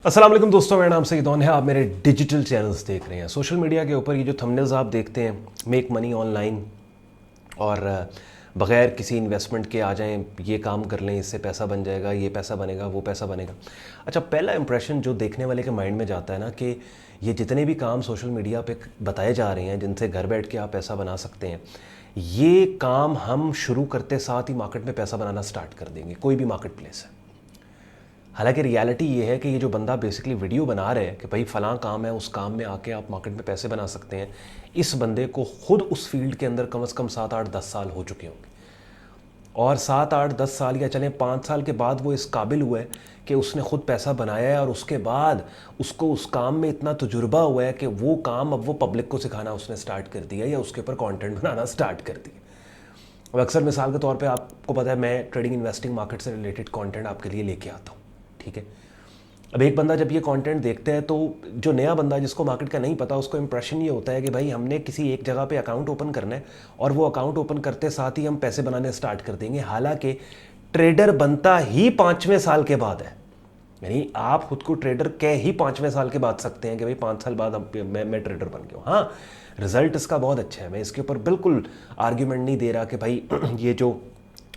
अस्सलाम वालेकुम दोस्तों, मेरा नाम सईदौन है। आप मेरे डिजिटल चैनल्स देख रहे हैं। सोशल मीडिया के ऊपर ये जो थंबनेल्स आप देखते हैं, मेक मनी ऑनलाइन और बग़ैर किसी इन्वेस्टमेंट के आ जाएं, ये काम कर लें, इससे पैसा बन जाएगा, ये पैसा बनेगा, वो पैसा बनेगा। अच्छा, पहला इंप्रेशन जो देखने वाले के माइंड में जाता है ना कि ये जितने भी काम सोशल मीडिया पे बताए जा रहे हैं जिनसे घर बैठ के आप पैसा बना सकते हैं, ये काम हम शुरू करते साथ ही मार्केट में पैसा बनाना स्टार्ट कर देंगे, कोई भी मार्केट प्लेस है। हालांकि रियलिटी ये है कि ये जो बंदा बेसिकली वीडियो बना रहे हैं कि भाई फ़लाँ काम है, उस काम में आके आप मार्केट में पैसे बना सकते हैं, इस बंदे को खुद उस फील्ड के अंदर कम से कम 7-8-10 साल हो चुके होंगे। और 7-8-10 साल या चलें 5 साल के बाद वो इस काबिल हुआ है कि उसने खुद पैसा बनाया है और उसके बाद उसको उस काम में इतना तजुर्बा हुआ है कि वो काम अब वो पब्लिक को सिखाना उसने स्टार्ट कर दिया या उसके ऊपर कंटेंट बनाना स्टार्ट कर दिया। अब अक्सर मिसाल के तौर पे आपको पता है, मैं ट्रेडिंग इन्वेस्टिंग मार्केट से रिलेटेड कंटेंट आपके लिए लेके आता हूँ, ठीक है। अब एक बंदा जब ये कंटेंट देखता है तो जो नया बंदा जिसको मार्केट का नहीं पता, उसको इंप्रेशन ये होता है कि भाई हमने किसी एक जगह पे अकाउंट ओपन करना है और वो अकाउंट ओपन करते साथ ही हम पैसे बनाने स्टार्ट कर देंगे। हालांकि ट्रेडर बनता ही 5वें साल के बाद है। यानी आप खुद को ट्रेडर कह ही 5वें साल के बाद सकते हैं कि भाई 5 साल बाद मैं ट्रेडर बन गया हूँ। हाँ, रिजल्ट इसका बहुत अच्छा है, मैं इसके ऊपर बिल्कुल आर्ग्यूमेंट नहीं दे रहा कि भाई ये जो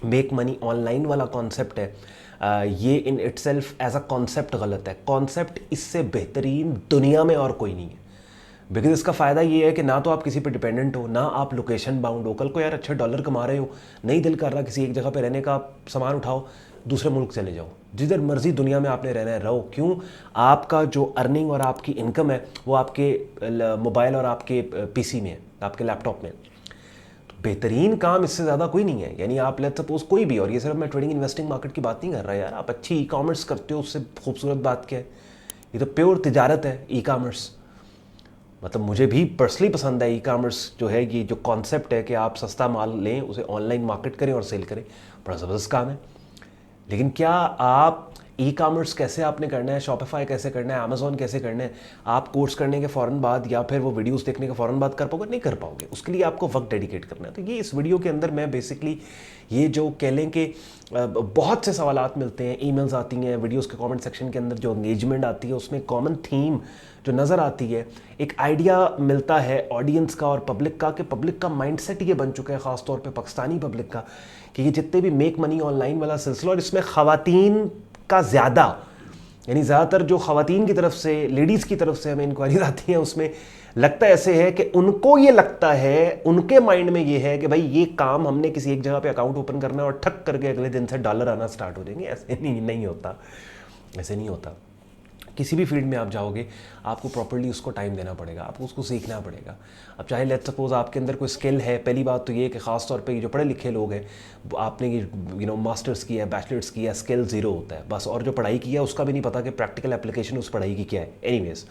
मेक मनी ऑनलाइन वाला कॉन्सेप्ट है, ये in itself as a concept गलत है। कॉन्सेप्ट इससे बेहतरीन दुनिया में और कोई नहीं है। बिकॉज इसका फ़ायदा ये है कि ना तो आप किसी पे डिपेंडेंट हो, ना आप लोकेशन बाउंड हो। कल को यार अच्छे डॉलर कमा रहे हो, नहीं दिल कर रहा किसी एक जगह पे रहने का, आप सामान उठाओ दूसरे मुल्क चले जाओ, जिधर मर्जी दुनिया में आपने रहना है रहो। क्यों? आपका जो अर्निंग और आपकी इनकम है वो आपके मोबाइल और आपके पीसी में है, आपके लैपटॉप में। बेहतरीन काम इससे ज़्यादा कोई नहीं है। यानी आप लेट्स सपोज कोई भी, और ये सिर्फ मैं ट्रेडिंग इन्वेस्टिंग मार्केट की बात नहीं कर रहा यार, आप अच्छी ई कॉमर्स करते हो, उससे खूबसूरत बात क्या है? ये तो प्योर तिजारत है ई कॉमर्स। मतलब मुझे भी पर्सनली पसंद है ई कॉमर्स जो है, ये जो कॉन्सेप्ट है कि आप सस्ता माल लें, उसे ऑनलाइन मार्केट करें और सेल करें, बड़ा ज़बरदस्त काम है। लेकिन क्या आप ई कॉमर्स कैसे आपने करना है, शॉपिफाई कैसे करना है, अमेज़ॉन कैसे करना है, आप कोर्स करने के फ़ौरन बाद या फिर वो वीडियोस देखने के फ़ौरन बाद कर पाओगे? नहीं कर पाओगे। उसके लिए आपको वक्त डेडिकेट करना है। तो ये इस वीडियो के अंदर मैं बेसिकली ये जो कह लें कि बहुत से सवालात मिलते हैं, ईमेल्स आती हैं, वीडियोस के कमेंट सेक्शन के अंदर जो एंगेजमेंट आती है, उसमें कॉमन थीम जो नज़र आती है, एक आइडिया मिलता है ऑडियंस का और पब्लिक का कि पब्लिक का माइंडसेट ये बन चुका है, ख़ास तौर पे पाकिस्तानी पब्लिक का, कि ये जितने भी मेक मनी ऑनलाइन वाला सिलसिला, और इसमें ख़वातीन का ज़्यादा, यानी ज़्यादातर जो ख़वातीन की तरफ से, लेडीज़ की तरफ से हमें इंक्वायरीज आती हैं, उसमें लगता ऐसे है कि उनको ये लगता है, उनके माइंड में ये है कि भाई ये काम हमने किसी एक जगह पे अकाउंट ओपन करना है और ठक करके अगले दिन से डॉलर आना स्टार्ट हो जाएंगे। ऐसे नहीं होता, ऐसे नहीं होता। किसी भी फील्ड में आप जाओगे, आपको प्रॉपर्ली उसको टाइम देना पड़ेगा, आपको उसको सीखना पड़ेगा। अब चाहे लेट्स सपोज आपके अंदर कोई स्किल है, पहली बात तो ये कि ख़ास तौर पे ये जो पढ़े लिखे लोग हैं, आपने ये मास्टर्स किया, बैचलर्स किया, स्किल ज़ीरो होता है बस, और जो पढ़ाई की है उसका भी नहीं पता कि प्रैक्टिकल एप्लीकेशन उस पढ़ाई की क्या है। एनीवेज,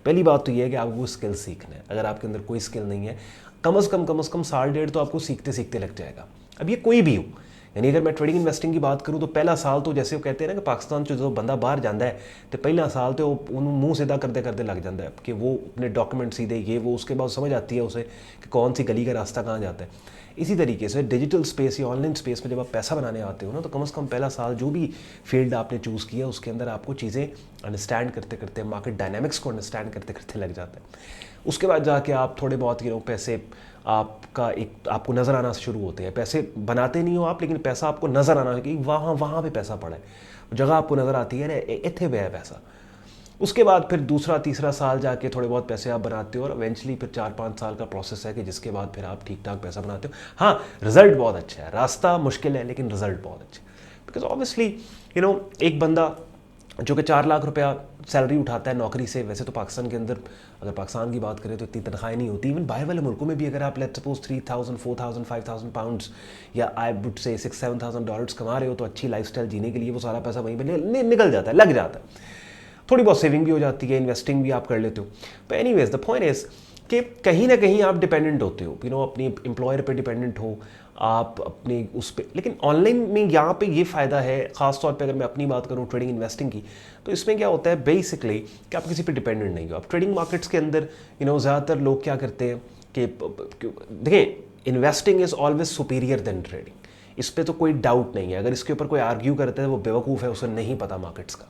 पहली बात तो ये है कि आपको वो स्किल सीखना है। अगर आपके अंदर कोई स्किल नहीं है, कम से कम साल डेढ़ तो आपको सीखते सीखते लग जाएगा। अब ये कोई भी हो, यानी अगर मैं ट्रेडिंग इन्वेस्टिंग की बात करूँ तो पहला साल तो जैसे वो कहते हैं ना कि पाकिस्तान से जो बंदा बाहर जाता है तो पहला साल तो मुंह सीधा करते करते लग जाता है कि वो अपने डॉक्यूमेंट सीधे ये वो, उसके बाद समझ आती है उसे कि कौन सी गली का रास्ता कहाँ जाता है। इसी तरीके से डिजिटल स्पेस या ऑनलाइन स्पेस में जब आप पैसा बनाने आते हो ना, तो कम से कम पहला साल जो भी फील्ड आपने चूज़ किया उसके अंदर आपको चीज़ें अंडरस्टैंड करते करते, मार्केट डायनामिक्स को अंडरस्टैंड करते करते लग जाता है। उसके बाद जाके आप थोड़े बहुत पैसे आपको नज़र आना शुरू होते हैं। पैसे बनाते नहीं हो आप, लेकिन पैसा आपको नज़र आना है कि वहाँ पे पैसा पड़ा है, जगह आपको नज़र आती है ना, इतने पे है पैसा। उसके बाद फिर दूसरा तीसरा साल जाके थोड़े बहुत पैसे आप बनाते हो और इवेंचुअली फिर 4-5 साल का प्रोसेस है कि जिसके बाद फिर आप ठीक ठाक पैसा बनाते हो। हाँ, रिज़ल्ट बहुत अच्छा है, रास्ता मुश्किल है लेकिन रिज़ल्ट बहुत अच्छा है। बिकॉज ऑब्वियसली एक बंदा जो कि 4 लाख रुपया सैलरी उठाता है नौकरी से, वैसे तो पाकिस्तान के अंदर अगर पाकिस्तान की बात करें तो इतनी तनख्वाहें नहीं होती। इवन बाहर वाले मुल्कों में भी अगर आप लेट्स सपोज 3,000, 4,000, 5,000 पाउंड्स या आई वुड से $6,000-7,000 कमा रहे हो, तो अच्छी लाइफस्टाइल जीने के लिए वो सारा पैसा वहीं पर निकल जाता है, लग जाता है। थोड़ी बहुत सेविंग भी हो जाती है, इन्वेस्टिंग भी आप कर लेते हो। But anyways the point is कि कहीं ना कहीं आप डिपेंडेंट होते हो, अपनी एम्प्लॉयर पे डिपेंडेंट हो आप अपने उस पर। लेकिन ऑनलाइन में यहाँ पे ये फ़ायदा है, ख़ास तौर पे अगर मैं अपनी बात करूँ ट्रेडिंग इन्वेस्टिंग की, तो इसमें क्या होता है बेसिकली कि आप किसी पे डिपेंडेंट नहीं हो। आप ट्रेडिंग मार्केट्स के अंदर ज़्यादातर लोग क्या करते हैं कि देखिए, investing is always superior than trading, इस पर तो कोई डाउट नहीं है। अगर इसके ऊपर कोई आर्ग्यू करता है वो बेवकूफ़ है, उसे नहीं पता मार्केट्स का।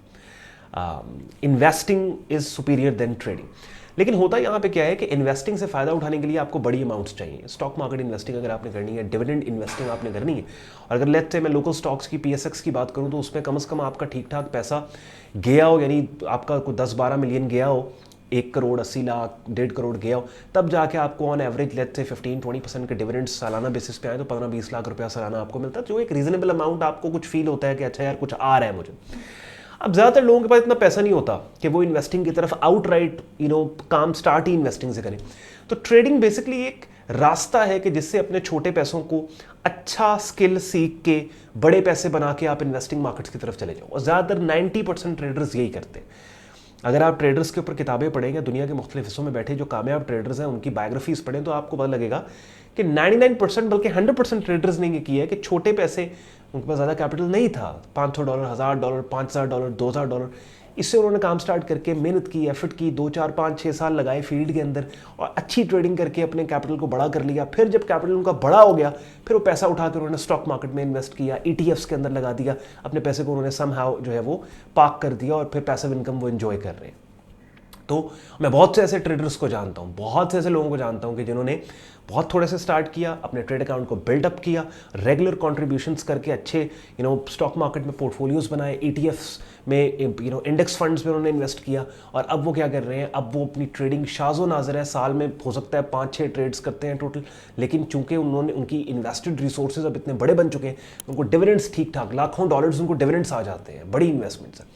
Investing is superior than trading. लेकिन होता यहाँ पे क्या है कि इन्वेस्टिंग से फ़ायदा उठाने के लिए आपको बड़ी अमाउंट्स चाहिए। स्टॉक मार्केट इन्वेस्टिंग अगर आपने करनी है, डिविडेंड इन्वेस्टिंग आपने करनी है, और अगर लेट्स से मैं लोकल स्टॉक्स की PSX की बात करूँ तो उसमें कम से कम आपका ठीक ठाक पैसा गया हो, यानी आपका 10-12 मिलियन गया हो, 1 करोड़ 80 लाख 1.5 करोड़ गया हो, तब जाके आपको ऑन एवरेज लेट्स से 15-20% के डिविडेंड्स सालाना बेसिस पे आए तो 15-20 लाख रुपया सालाना आपको मिलता है, जो एक रीजनेबल अमाउंट आपको कुछ फील होता है कि अच्छा यार कुछ आ रहा है मुझे। अब ज़्यादातर लोगों के पास इतना पैसा नहीं होता कि वो इन्वेस्टिंग की तरफ आउटराइट काम स्टार्ट ही इन्वेस्टिंग से करें। तो ट्रेडिंग बेसिकली एक रास्ता है कि जिससे अपने छोटे पैसों को अच्छा स्किल सीख के बड़े पैसे बना के आप इन्वेस्टिंग मार्केट्स की तरफ चले जाओ, और ज़्यादातर 90% ट्रेडर्स यही करते हैं। अगर आप ट्रेडर्स के ऊपर किताबें पढ़ेंगे, दुनिया के मुख्तलिफ हिस्सों में बैठे जो कामयाब ट्रेडर्स हैं उनकी बायोग्राफीज पढ़ें, तो आपको पता लगेगा कि 99% बल्कि 100% ट्रेडर्स ने ये किया है कि छोटे पैसे, उनके पास ज़्यादा कैपिटल नहीं था, $500, $1000, $5000, $2000, इससे उन्होंने काम स्टार्ट करके मेहनत की, एफर्ट की, 2-4-5-6 साल लगाए फील्ड के अंदर और अच्छी ट्रेडिंग करके अपने कैपिटल को बड़ा कर लिया। फिर जब कैपिटल उनका बड़ा हो गया, फिर वो पैसा उठाकर उन्होंने स्टॉक मार्केट में इन्वेस्ट किया, ETFs के अंदर लगा दिया, अपने पैसे को उन्होंने समहाउ जो है वो पार्क कर दिया और फिर पैसिव इनकम वो एंजॉय कर रहे हैं। तो मैं बहुत से ऐसे ट्रेडर्स को जानता हूँ, बहुत से ऐसे लोगों को जानता हूँ कि जिन्होंने बहुत थोड़े से स्टार्ट किया, अपने ट्रेड अकाउंट को बिल्डअप किया, रेगुलर कंट्रीब्यूशंस करके अच्छे स्टॉक मार्केट में पोर्टफोलियोज बनाए, ETFs में इंडेक्स फंड्स में उन्होंने इन्वेस्ट किया, और अब वो क्या कर रहे हैं, अब वो अपनी ट्रेडिंग शाज़ो नाज़र है, साल में हो सकता है 5-6 ट्रेड्स करते हैं टोटल, लेकिन चूंकि उनकी इन्वेस्टेड रिसोर्सेज अब इतने बड़े बन चुके हैं, उनको डिविडेंड्स ठीक ठाक लाखों डॉलर्स उनको डिविडेंड्स आ जाते हैं, बड़ी इन्वेस्टमेंट्स हैं।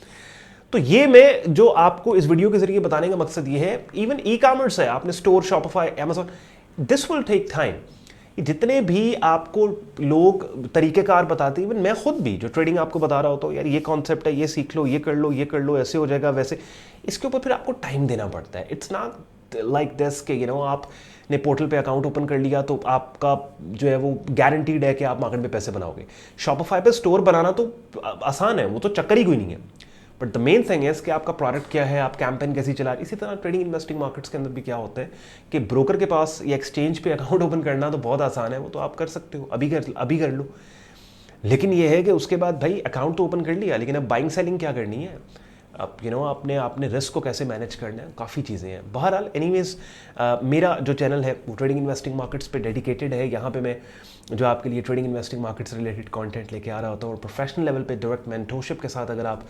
तो ये मैं जो आपको इस वीडियो के जरिए बताने का मकसद ये है, इवन ई-कॉमर्स है, आपने store, Shopify, Amazon, this will take time. जितने भी आपको लोग तरीक़ेकार बताते हैं, इवन मैं खुद भी जो ट्रेडिंग आपको बता रहा होता हूँ, यार ये कॉन्सेप्ट है, ये सीख लो, ये कर लो, ऐसे हो जाएगा, वैसे, इसके ऊपर फिर आपको टाइम देना पड़ता है। इट्स नॉट लाइक दिस कि आपने पोर्टल पे अकाउंट ओपन कर लिया तो आपका जो है वो गारंटीड है कि आप मार्केट में पैसे बनाओगे। शॉपिफाई पे स्टोर बनाना तो आसान है, वो तो चक्कर ही कोई नहीं है, but the main thing is कि आपका प्रोडक्ट क्या है, आप कैंपेन कैसी चला रहे। इसी तरह ट्रेडिंग इन्वेस्टिंग मार्केट्स के अंदर भी क्या होता है कि ब्रोकर के पास या एक्सचेंज पे अकाउंट ओपन करना तो बहुत आसान है, वो तो आप कर सकते हो, अभी कर लो। लेकिन ये है कि उसके बाद भाई अकाउंट तो ओपन कर लिया, लेकिन अब बाइंग सेलिंग क्या करनी है, अब आपने रिस्क को कैसे मैनेज करना है, काफ़ी चीज़ें हैं। बहरहाल एनीवेज, मेरा जो चैनल है वो ट्रेडिंग इन्वेस्टिंग मार्केट्स पे डेडिकेटेड है। यहाँ पे मैं जो आपके लिए trading investing markets related content लेके आ रहा होता हूँ, और प्रोफेशनल लेवल पे डायरेक्ट मेंटरशिप के साथ अगर आप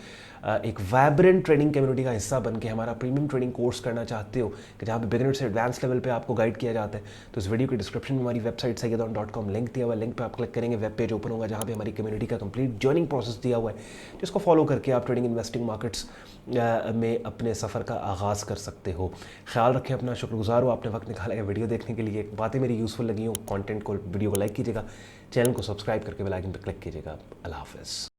एक वाइब्रेंट ट्रेडिंग कम्युनिटी का हिस्सा बन के हमारा प्रीमियम ट्रेडिंग कोर्स करना चाहते हो, कि जहाँ पे बिगिनर से एडवांस लेवल पे आपको गाइड किया जाता है, तो इस वीडियो के डिस्क्रिप्शन में हमारी वेबसाइट sayyadon.com लिंक दिया हुआ है। लिंक पे आप क्लिक करेंगे, वेब पेज ओपन होगा जहाँ पे हमारी कम्युनिटी का कंप्लीट जॉइनिंग प्रोसेस दिया हुआ है, जिसको फॉलो करके आप ट्रेडिंग इन्वेस्टिंग मार्केट्स में अपने सफ़र का आगाज़ कर सकते हो। ख्याल रखें अपना, शुक्रगुजार हो आपने वक्त निकाला है वीडियो देखने के लिए। बातें मेरी यूज़फुल लगी हो, कंटेंट को, वीडियो को लाइक कीजिएगा, चैनल को सब्सक्राइब करके बेल आइकन पर क्लिक कीजिएगा। अल्लाह हाफ़िज़।